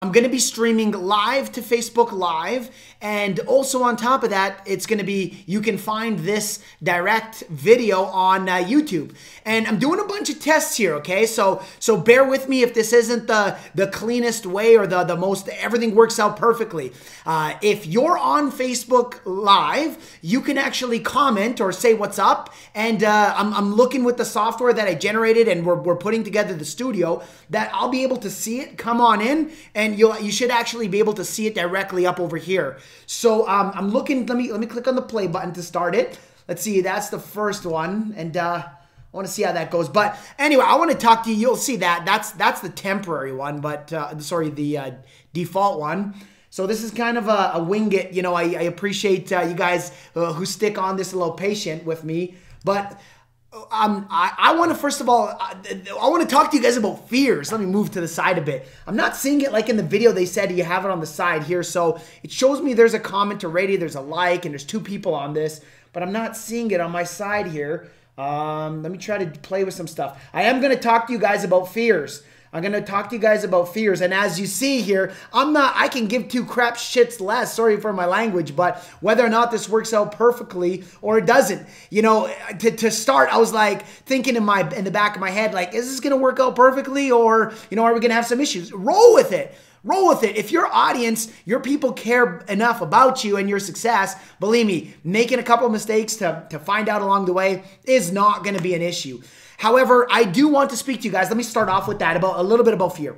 I'm going to be streaming live to Facebook Live, and also on top of that, it's going to be, you can find this direct video on YouTube. And I'm doing a bunch of tests here, okay? So bear with me if this isn't the cleanest way or the most, everything works out perfectly. If you're on Facebook Live, you can actually comment or say what's up, and I'm looking with the software that I generated, and we're putting together the studio, that I'll be able to see it. Come on in, and you should actually be able to see it directly up over here. So I'm looking, let me click on the play button to start it. Let's see, that's the first one, and I want to see how that goes. But anyway, I want to talk to you. You'll see that that's the temporary one, but sorry, the default one. So this is kind of a wing it. You know, I appreciate you guys who stick on this a little patient with me, but I want to, first of all, I want to talk to you guys about fears. Let me move to the side a bit. I'm not seeing it like in the video they said you have it on the side here. So it shows me there's a comment already, there's a like, and there's 2 people on this, but I'm not seeing it on my side here. Let me try to play with some stuff. I am going to talk to you guys about fears. I'm going to talk to you guys about fears. And as you see here, I can give 2 crap shits less. Sorry for my language, but whether or not this works out perfectly or it doesn't, you know, to start, I was like thinking in the back of my head, like, is this going to work out perfectly, or, you know, are we going to have some issues? Roll with it. Roll with it. If your audience, your people care enough about you and your success, believe me, making a couple of mistakes to find out along the way is not going to be an issue. However, I do want to speak to you guys. Let me start off with that, about a little bit about fear.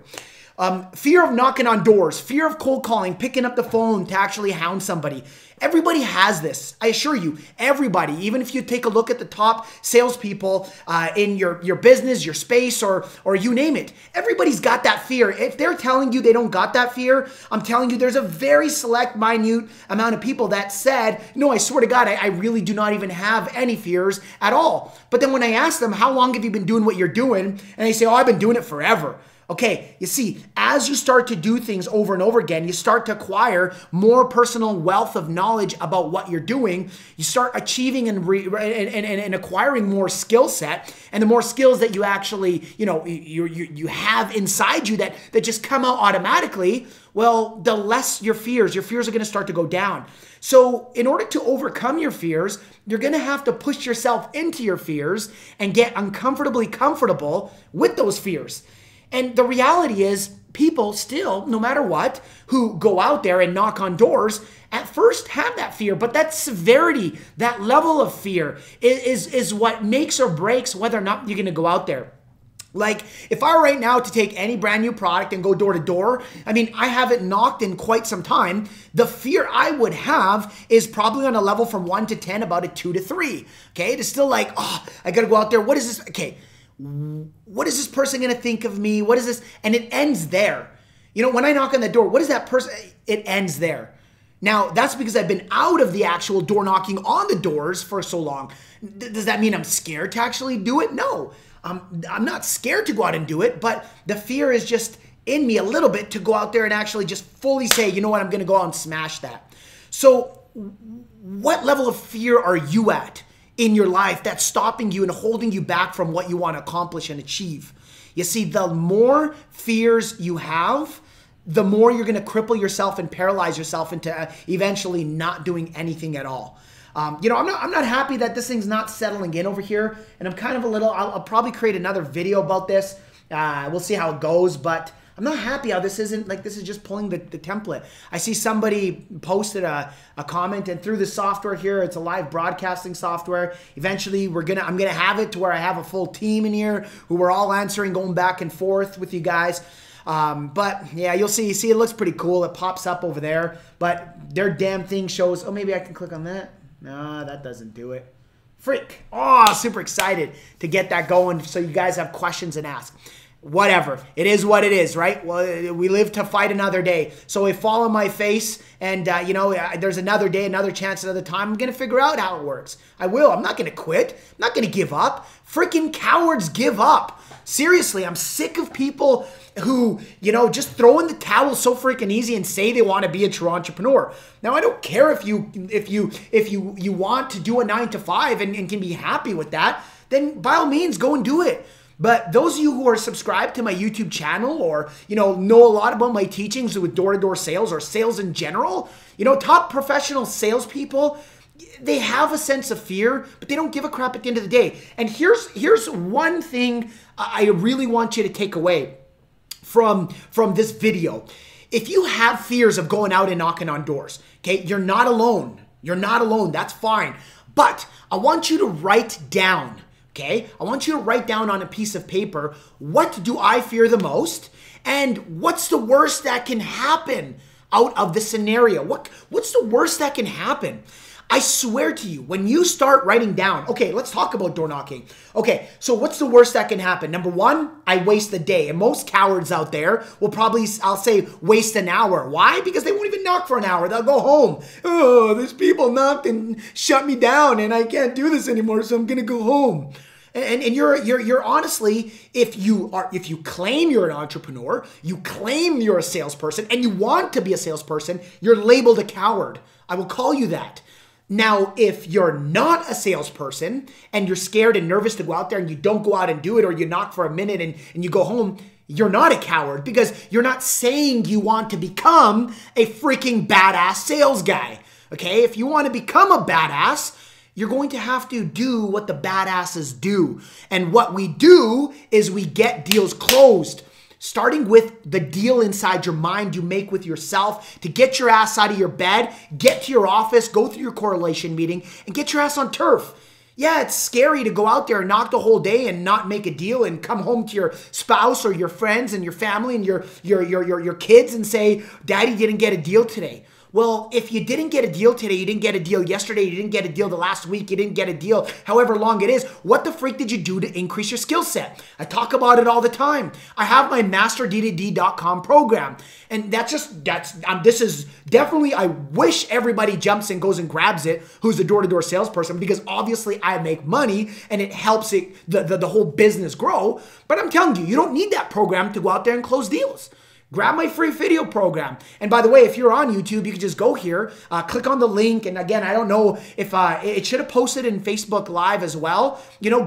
Fear of knocking on doors, fear of cold calling, picking up the phone to actually hound somebody. Everybody has this. I assure you, everybody, even if you take a look at the top salespeople in your business, your space, or you name it, everybody's got that fear. If they're telling you they don't got that fear, I'm telling you there's a very select, minute amount of people that said, no, I swear to God, I really do not even have any fears at all. But then when I ask them, how long have you been doing what you're doing? And they say, oh, I've been doing it forever. Okay, you see, as you start to do things over and over again, you start to acquire more personal wealth of knowledge about what you're doing. You start achieving and acquiring more skill set, and the more skills that you actually, you know, you have inside you that just come out automatically, well, the less your fears are going to start to go down. So in order to overcome your fears, you're going to have to push yourself into your fears and get uncomfortably comfortable with those fears. And the reality is, people still, no matter what, who go out there and knock on doors, at first have that fear, but that severity, that level of fear is what makes or breaks whether or not you're going to go out there. Like, if I were right now to take any brand new product and go door to door, I mean, I haven't knocked in quite some time. The fear I would have is probably on a level from 1 to 10, about a 2 to 3. Okay, it's still like, oh, I got to go out there. What is this? Okay. What is this person going to think of me? What is this? And it ends there. You know, when I knock on the door, what is that person? It ends there. Now, that's because I've been out of the actual door knocking on the doors for so long. Does that mean I'm scared to actually do it? No, I'm not scared to go out and do it, but the fear is just in me a little bit to go out there and actually just fully say, you know what, I'm going to go out and smash that. So what level of fear are you at in your life that's stopping you and holding you back from what you want to accomplish and achieve? You see, the more fears you have, the more you're going to cripple yourself and paralyze yourself into eventually not doing anything at all. You know, I'm not happy that this thing's not settling in over here, and I'm kind of a little, I'll probably create another video about this. We'll see how it goes, but I'm not happy how this isn't, like, this is just pulling the template. I see somebody posted a comment, and through the software here, it's a live broadcasting software. Eventually, I'm gonna have it to where I have a full team in here who we're all answering, going back and forth with you guys. But yeah, you'll see, it looks pretty cool. It pops up over there, but their damn thing shows, oh, maybe I can click on that. No, that doesn't do it. Freak. Oh, super excited to get that going so you guys have questions and ask. Whatever. It is what it is, right? Well, we live to fight another day. So if fall on my face and, you know, there's another day, another chance, another time, I'm going to figure out how it works. I will. I'm not going to quit. I'm not going to give up. Freaking cowards give up. Seriously, I'm sick of people who, you know, just throw in the towel so freaking easy and say they want to be a true entrepreneur. Now, I don't care if you want to do a 9 to 5 and can be happy with that, then by all means, go and do it. But those of you who are subscribed to my YouTube channel or, know a lot about my teachings with door-to-door sales or sales in general, top professional salespeople, they have a sense of fear, but they don't give a crap at the end of the day. And here's one thing I really want you to take away from this video. If you have fears of going out and knocking on doors, okay, you're not alone. You're not alone. That's fine. But I want you to write down, okay? I want you to write down on a piece of paper, what do I fear the most? And what's the worst that can happen out of the scenario? What's the worst that can happen? I swear to you, when you start writing down, okay, let's talk about door knocking. Okay, so what's the worst that can happen? Number one, I waste the day. And most cowards out there will probably, I'll say, waste an hour. Why? Because they won't even knock for an hour. They'll go home. Oh, these people knocked and shut me down and I can't do this anymore, so I'm gonna go home. And you're honestly, if you claim you're an entrepreneur, you claim you're a salesperson, and you want to be a salesperson, you're labeled a coward. I will call you that. Now, if you're not a salesperson and you're scared and nervous to go out there and you don't go out and do it, or you knock for a minute and you go home, you're not a coward because you're not saying you want to become a freaking badass sales guy. Okay? If you want to become a badass, you're going to have to do what the badasses do. And what we do is we get deals closed. Starting with the deal inside your mind you make with yourself to get your ass out of your bed, get to your office, go through your correlation meeting, and get your ass on turf. Yeah, it's scary to go out there and knock the whole day and not make a deal and come home to your spouse or your friends and your family and your kids and say, Daddy didn't get a deal today. Well, if you didn't get a deal today, you didn't get a deal yesterday, you didn't get a deal the last week, you didn't get a deal however long it is, what the freak did you do to increase your skill set? I talk about it all the time. I have my MasterD2D.com program. And this is definitely, I wish everybody jumps and goes and grabs it who's a door-to-door salesperson, because obviously I make money and it helps the whole business grow. But I'm telling you, you don't need that program to go out there and close deals. Grab my free video program. And by the way, if you're on YouTube, you can just go here, click on the link. And again, I don't know if it should have posted in Facebook Live as well.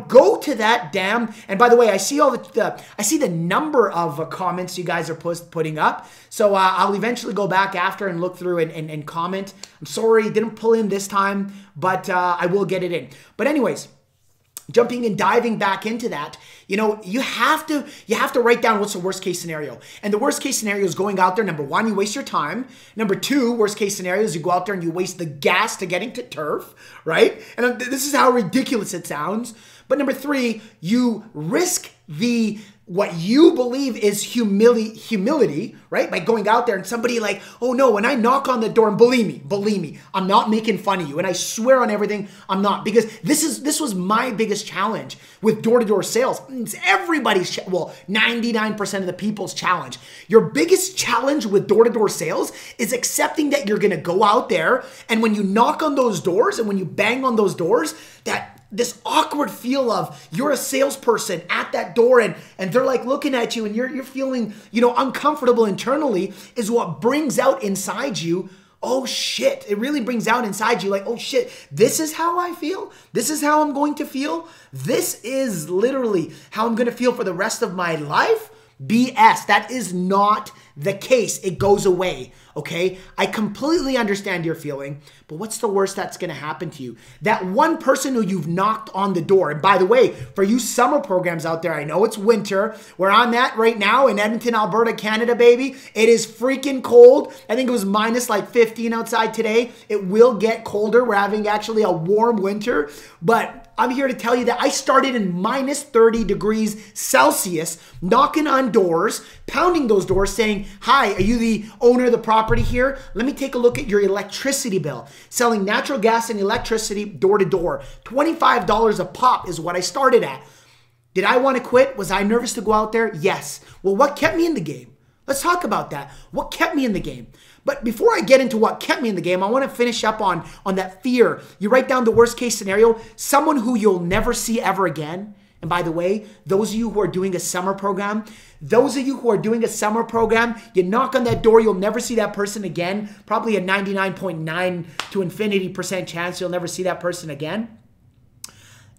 Go to that damn. And by the way, I see I see the number of comments you guys are putting up. So I'll eventually go back after and look through and comment. I'm sorry, didn't pull in this time, but I will get it in. But anyways, jumping and diving back into that, you have to write down what's the worst case scenario. And the worst case scenario is going out there. Number one, you waste your time. Number two, worst case scenario is you go out there and you waste the gas to getting to turf, right? And this is how ridiculous it sounds. But number three, you risk what you believe is humility, right? By going out there and somebody like, oh no, when I knock on the door, and believe me, I'm not making fun of you. And I swear on everything, I'm not, because this was my biggest challenge with door-to-door sales. It's everybody's, 99% of the people's challenge. Your biggest challenge with door-to-door sales is accepting that you're going to go out there. And when you knock on those doors and when you bang on those doors, that this awkward feel of you're a salesperson at that door and they're like looking at you and you're feeling, uncomfortable internally is what brings out inside you, oh shit. It really brings out inside you like, oh shit, this is how I feel. This is how I'm going to feel. This is literally how I'm going to feel for the rest of my life. BS. That is not the case. It goes away. Okay? I completely understand your feeling, but what's the worst that's going to happen to you? That one person who you've knocked on the door. And by the way, for you summer programs out there, I know it's winter. Where I'm at right now in Edmonton, Alberta, Canada, baby. It is freaking cold. I think it was minus like 15 outside today. It will get colder. We're having actually a warm winter, but I'm here to tell you that I started in minus 30 degrees Celsius, knocking on doors, pounding those doors, saying, hi, are you the owner of the property here? Let me take a look at your electricity bill. Selling natural gas and electricity door to door. $25 a pop is what I started at. Did I want to quit? Was I nervous to go out there? Yes. Well, what kept me in the game? Let's talk about that. What kept me in the game? But before I get into what kept me in the game, I want to finish up on that fear. You write down the worst case scenario, someone who you'll never see ever again. And by the way, those of you who are doing a summer program, you knock on that door, you'll never see that person again. Probably a 99.9 to infinity% chance you'll never see that person again.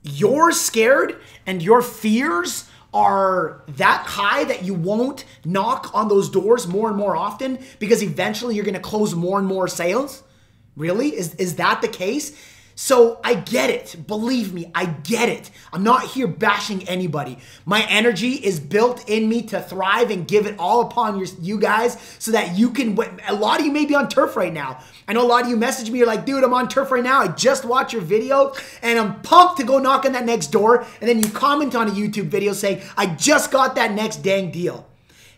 You're scared and your fears are that high that you won't knock on those doors more and more often because eventually you're going to close more and more sales? Really? Is that the case? So I get it. Believe me, I get it. I'm not here bashing anybody. My energy is built in me to thrive and give it all upon you guys so that you can, a lot of you may be on turf right now. I know a lot of you message me, you're like, dude, I'm on turf right now. I just watched your video and I'm pumped to go knock on that next door. And then you comment on a YouTube video saying, I just got that next dang deal.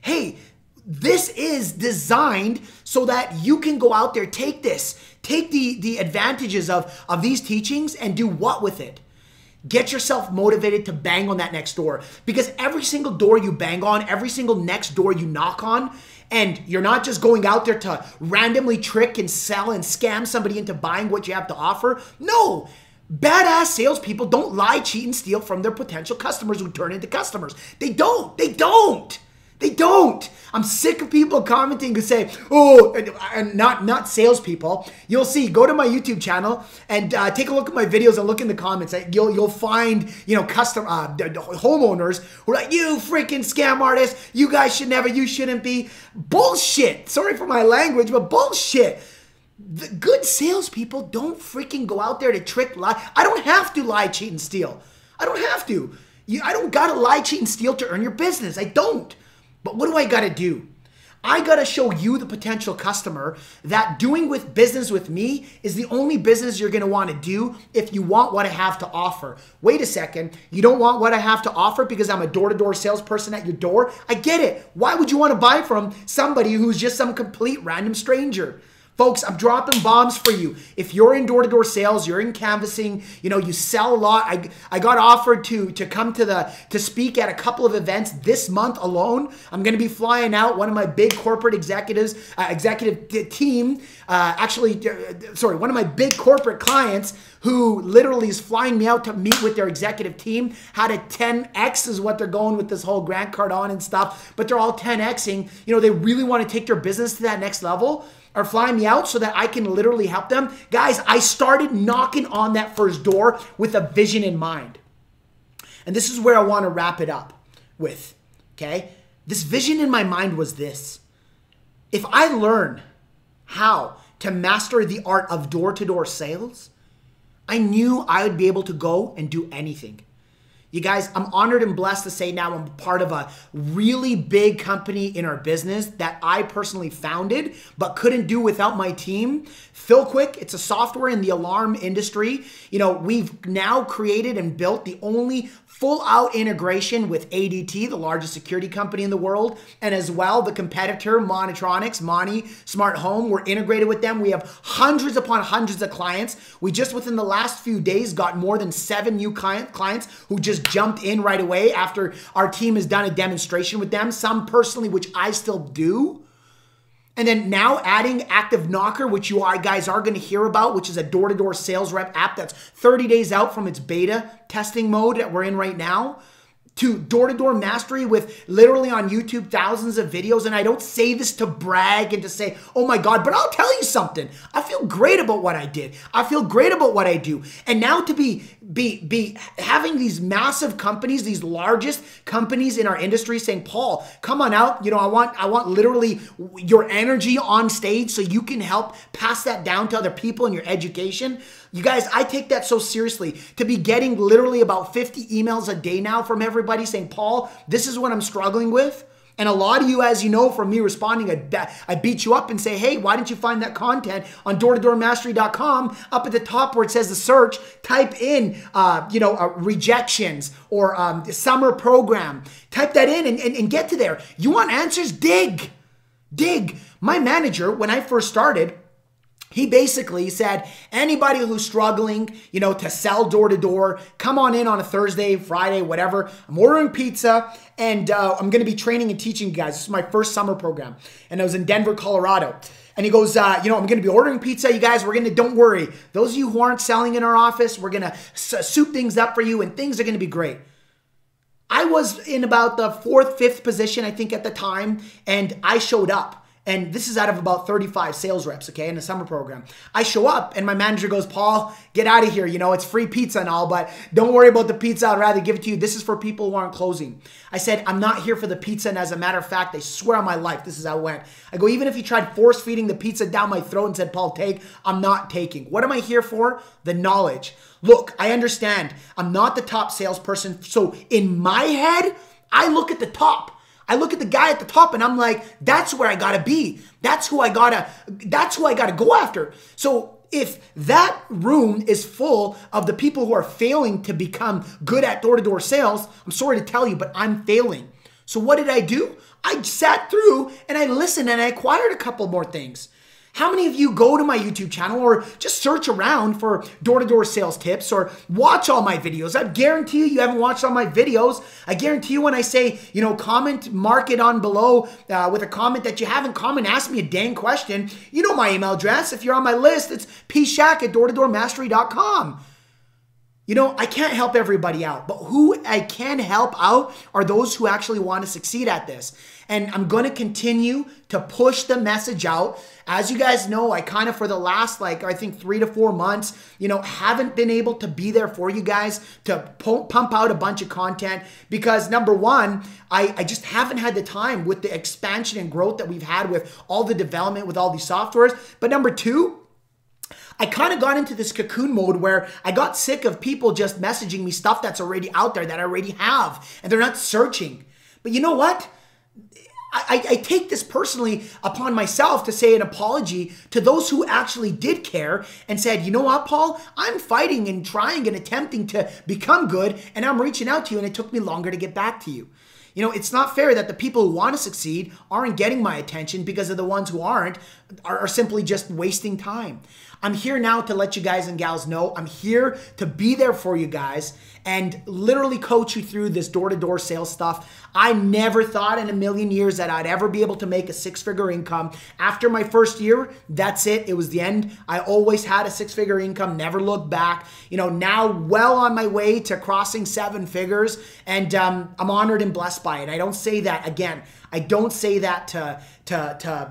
Hey, this is designed so that you can go out there, take the advantages of these teachings and do what with it? Get yourself motivated to bang on that next door, because every single door you bang on, every single next door you knock on, and you're not just going out there to randomly trick and sell and scam somebody into buying what you have to offer. No. Badass salespeople don't lie, cheat, and steal from their potential customers who turn into customers. They don't. They don't. They don't. I'm sick of people commenting to say, oh, and not salespeople. You'll see, go to my YouTube channel and take a look at my videos and look in the comments. You'll find, homeowners who are like, you freaking scam artists. You guys should never, you shouldn't be. Bullshit. Sorry for my language, but bullshit. The good salespeople don't freaking go out there to trick, lie. I don't have to lie, cheat, and steal. I don't have to. I don't got to lie, cheat, and steal to earn your business. I don't. But what do I got to do? I got to show you, the potential customer, that doing business with me is the only business you're going to want to do if you want what I have to offer. Wait a second. You don't want what I have to offer because I'm a door-to-door salesperson at your door? I get it. Why would you want to buy from somebody who's just some complete random stranger? Folks, I'm dropping bombs for you. If you're in door-to-door sales, you're in canvassing, you sell a lot. I got offered to come to speak at a couple of events this month alone. I'm going to be flying out one of my big corporate executive team. One of my big corporate clients who literally is flying me out to meet with their executive team. Had a 10X is what they're going with this whole Grant Cardone and stuff, but they're all 10Xing. They really want to take their business to that next level. Are flying me out so that I can literally help them. Guys, I started knocking on that first door with a vision in mind. And this is where I want to wrap it up with, okay? This vision in my mind was this. If I learn how to master the art of door-to-door sales, I knew I would be able to go and do anything. You guys, I'm honored and blessed to say now I'm part of a really big company in our business that I personally founded, but couldn't do without my team. FilQuick, it's a software in the alarm industry. We've now created and built the only full-out integration with ADT, the largest security company in the world, and as well the competitor Monitronics, Money Smart Home. We're integrated with them. We have hundreds upon hundreds of clients. We just within the last few days got more than 7 new clients who just jumped in right away after our team has done a demonstration with them, some personally, which I still do. And then now adding Active Knocker, which you guys are going to hear about, which is a door-to-door sales rep app that's 30 days out from its beta testing mode that we're in right now, to door-to-door mastery with literally on YouTube thousands of videos. And I don't say this to brag and to say, oh my God, but I'll tell you something. I feel great about what I did. I feel great about what I do. And now to be having these massive companies, these largest companies in our industry saying, Paul, come on out. I want literally your energy on stage so you can help pass that down to other people in your education. You guys, I take that so seriously. To be getting literally about 50 emails a day now from everybody saying, Paul, this is what I'm struggling with. And a lot of you, as you know, from me responding, I beat you up and say, hey, why didn't you find that content on doortodoormastery.com? Up at the top where it says the search, type in, rejections or summer program. Type that in and get to there. You want answers? Dig. My manager, when I first started, he basically said, anybody who's struggling, to sell door to door, come on in on a Thursday, Friday, whatever. I'm ordering pizza and I'm going to be training and teaching you guys. This is my first summer program. And I was in Denver, Colorado. And he goes, I'm going to be ordering pizza, you guys. Don't worry. Those of you who aren't selling in our office, we're going to soup things up for you and things are going to be great. I was in about the 4th, 5th position, I think, at the time. And I showed up. And this is out of about 35 sales reps, okay, in the summer program. I show up and my manager goes, Paul, get out of here. You know, it's free pizza and all, but don't worry about the pizza. I'd rather give it to you. This is for people who aren't closing. I said, I'm not here for the pizza. And as a matter of fact, I swear on my life, this is how it went. I go, even if you tried force feeding the pizza down my throat and said, Paul, take, I'm not taking. What am I here for? The knowledge. Look, I understand I'm not the top salesperson. So in my head, I look at the top. I look at the guy at the top and I'm like, that's where I gotta be. That's who I gotta go after. So if that room is full of the people who are failing to become good at door-to-door sales, I'm sorry to tell you, but I'm failing. So what did I do? I sat through and I listened and I acquired a couple more things. How many of you go to my YouTube channel or just search around for door-to-door sales tips or watch all my videos? I guarantee you haven't watched all my videos. I guarantee you when I say, you know, comment, mark it on below with a comment that you haven't commented, ask me a dang question. You know my email address. If you're on my list, it's pshack@doortodoormastery.com. You know, I can't help everybody out, but who I can help out are those who actually want to succeed at this. And I'm going to continue to push the message out. As you guys know, I kind of for the last, like, I think 3 to 4 months, you know, haven't been able to be there for you guys to pump out a bunch of content because number one, I just haven't had the time with the expansion and growth that we've had with all the development with all these softwares. But number two, I kind of got into this cocoon mode where I got sick of people just messaging me stuff that's already out there that I already have, and they're not searching. But you know what? I take this personally upon myself to say an apology to those who actually did care and said, you know what, Paul, I'm fighting and trying and attempting to become good, and I'm reaching out to you, and it took me longer to get back to you. You know, it's not fair that the people who want to succeed aren't getting my attention because of the ones who aren't are simply just wasting time. I'm here now to let you guys and gals know I'm here to be there for you guys and literally coach you through this door-to-door sales stuff. I never thought in a million years that I'd ever be able to make a 6-figure income. After my first year, that's it. It was the end. I always had a 6-figure income, never looked back. You know, now well on my way to crossing 7 figures, and I'm honored and blessed by it. I don't say that, again, I don't say that to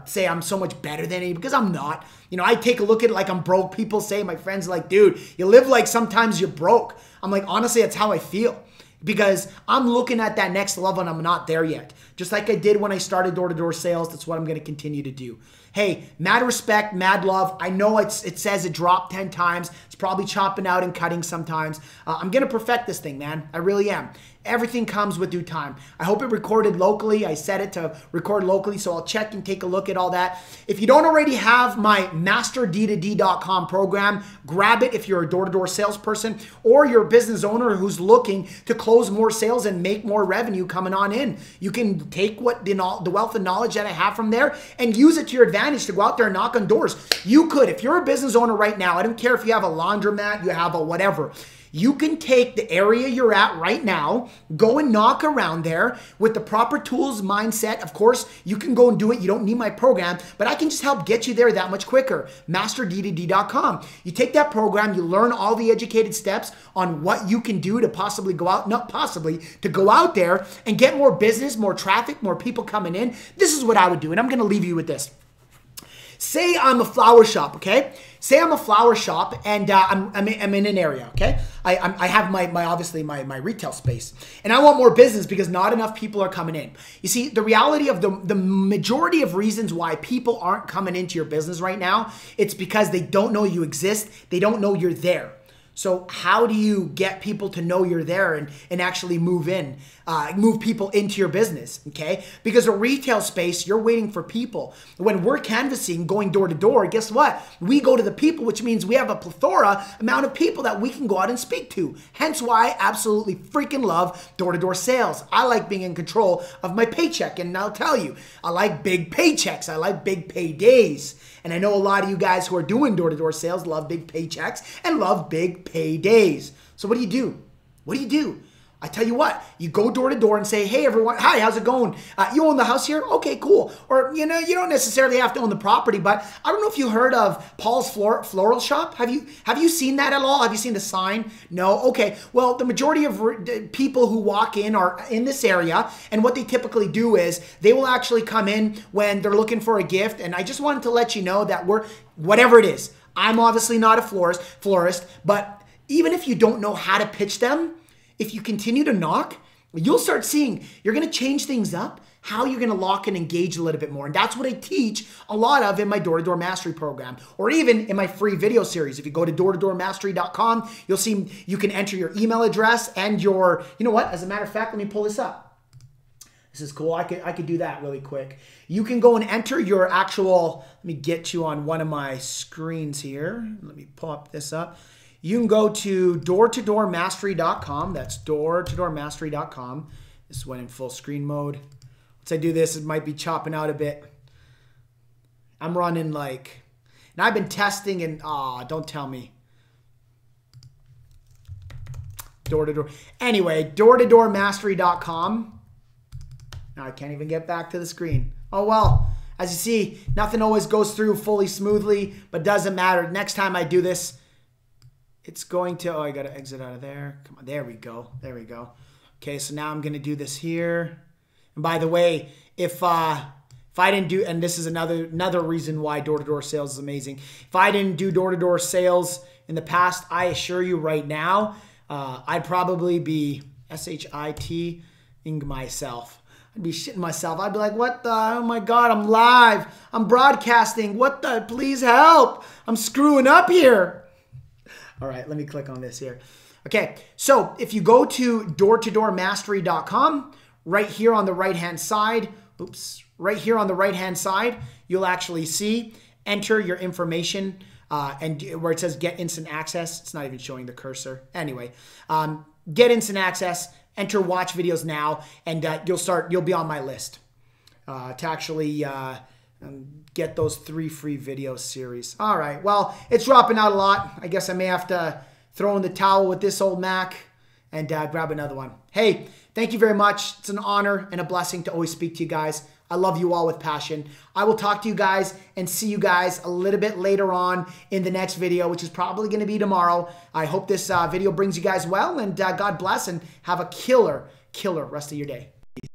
say I'm so much better than anybody, because I'm not. You know, I take a look at it like I'm broke. People say, my friends are like, dude, you live like sometimes you're broke. I'm like, honestly, that's how I feel. Because I'm looking at that next level and I'm not there yet. Just like I did when I started door-to-door sales, that's what I'm going to continue to do. Hey, mad respect, mad love. I know it says it dropped 10 times. It's probably chopping out and cutting sometimes. I'm going to perfect this thing, man. I really am. Everything comes with due time. I hope it recorded locally. I set it to record locally, so I'll check and take a look at all that. If you don't already have my MasterD2D.com program, grab it if you're a door-to-door salesperson or you're a business owner who's looking to close more sales and make more revenue coming on in. You can take what the wealth of knowledge that I have from there and use it to your advantage to go out there and knock on doors. You could, if you're a business owner right now, I don't care if you have a laundromat, you have a whatever, you can take the area you're at right now, go and knock around there with the proper tools, mindset. Of course, you can go and do it. You don't need my program, but I can just help get you there that much quicker. MasterD2D.com. You take that program, you learn all the educated steps on what you can do to possibly go out, not possibly, to go out there and get more business, more traffic, more people coming in. This is what I would do, and I'm going to leave you with this. Say I'm a flower shop, okay? Say I'm a flower shop and I'm in an area, okay? I have obviously my retail space, and I want more business because not enough people are coming in. You see, the reality of the majority of reasons why people aren't coming into your business right now, it's because they don't know you exist. They don't know you're there. So how do you get people to know you're there and actually move people into your business, okay? Because a retail space, you're waiting for people. When we're canvassing, going door to door, guess what? We go to the people, which means we have a plethora amount of people that we can go out and speak to. Hence why I absolutely freaking love door-to-door sales. I like being in control of my paycheck, and I'll tell you, I like big paychecks. I like big paydays. And I know a lot of you guys who are doing door-to-door sales love big paychecks and love big paydays. So what do you do? What do you do? I tell you what, you go door to door and say, hey everyone, hi, how's it going? You own the house here? Okay, cool. Or, you know, you don't necessarily have to own the property, but I don't know if you heard of Paul's Floral Shop. Have you seen that at all? Have you seen the sign? No? Okay. Well, the majority of people who walk in are in this area, and what they typically do is they will actually come in when they're looking for a gift, and I just wanted to let you know that whatever it is, I'm obviously not a florist, but even if you don't know how to pitch them, if you continue to knock, you'll start seeing you're going to change things up, how you're going to lock and engage a little bit more. And that's what I teach a lot of in my door-to-door mastery program, or even in my free video series. If you go to doortodoormastery.com, you'll see you can enter your email address and your, you know what, as a matter of fact, let me pull this up. This is cool. I could do that really quick. You can go and enter your actual, let me get you on one of my screens here. Let me pull up this up. You can go to doortodoormastery.com. That's doortodoormastery.com. This went in full screen mode. Once I do this, it might be chopping out a bit. I'm running like, and I've been testing and, don't tell me. Door to door. Anyway, doortodoormastery.com. Now I can't even get back to the screen. Oh, well, as you see, nothing always goes through fully smoothly, but doesn't matter. Next time I do this, it's going to, I got to exit out of there. Come on, there we go. There we go. Okay, so now I'm going to do this here. And by the way, if I didn't do, and this is another reason why door-to-door sales is amazing. If I didn't do door-to-door sales in the past, I assure you right now, I'd probably be SHIT-ing myself. I'd be shitting myself. I'd be like, what the, oh my God, I'm live. I'm broadcasting. What the, please help. I'm screwing up here. All right, let me click on this here. Okay, so if you go to doortodoormastery.com, right here on the right-hand side, right here on the right-hand side, you'll actually see, enter your information, and where it says get instant access. It's not even showing the cursor. Anyway, get instant access, enter watch videos now, and you'll be on my list to actually get those 3 free video series. All right, well, it's dropping out a lot. I guess I may have to throw in the towel with this old Mac and grab another one. Hey, thank you very much. It's an honor and a blessing to always speak to you guys. I love you all with passion. I will talk to you guys and see you guys a little bit later on in the next video, which is probably going to be tomorrow. I hope this video brings you guys well, and God bless, and have a killer rest of your day. Peace.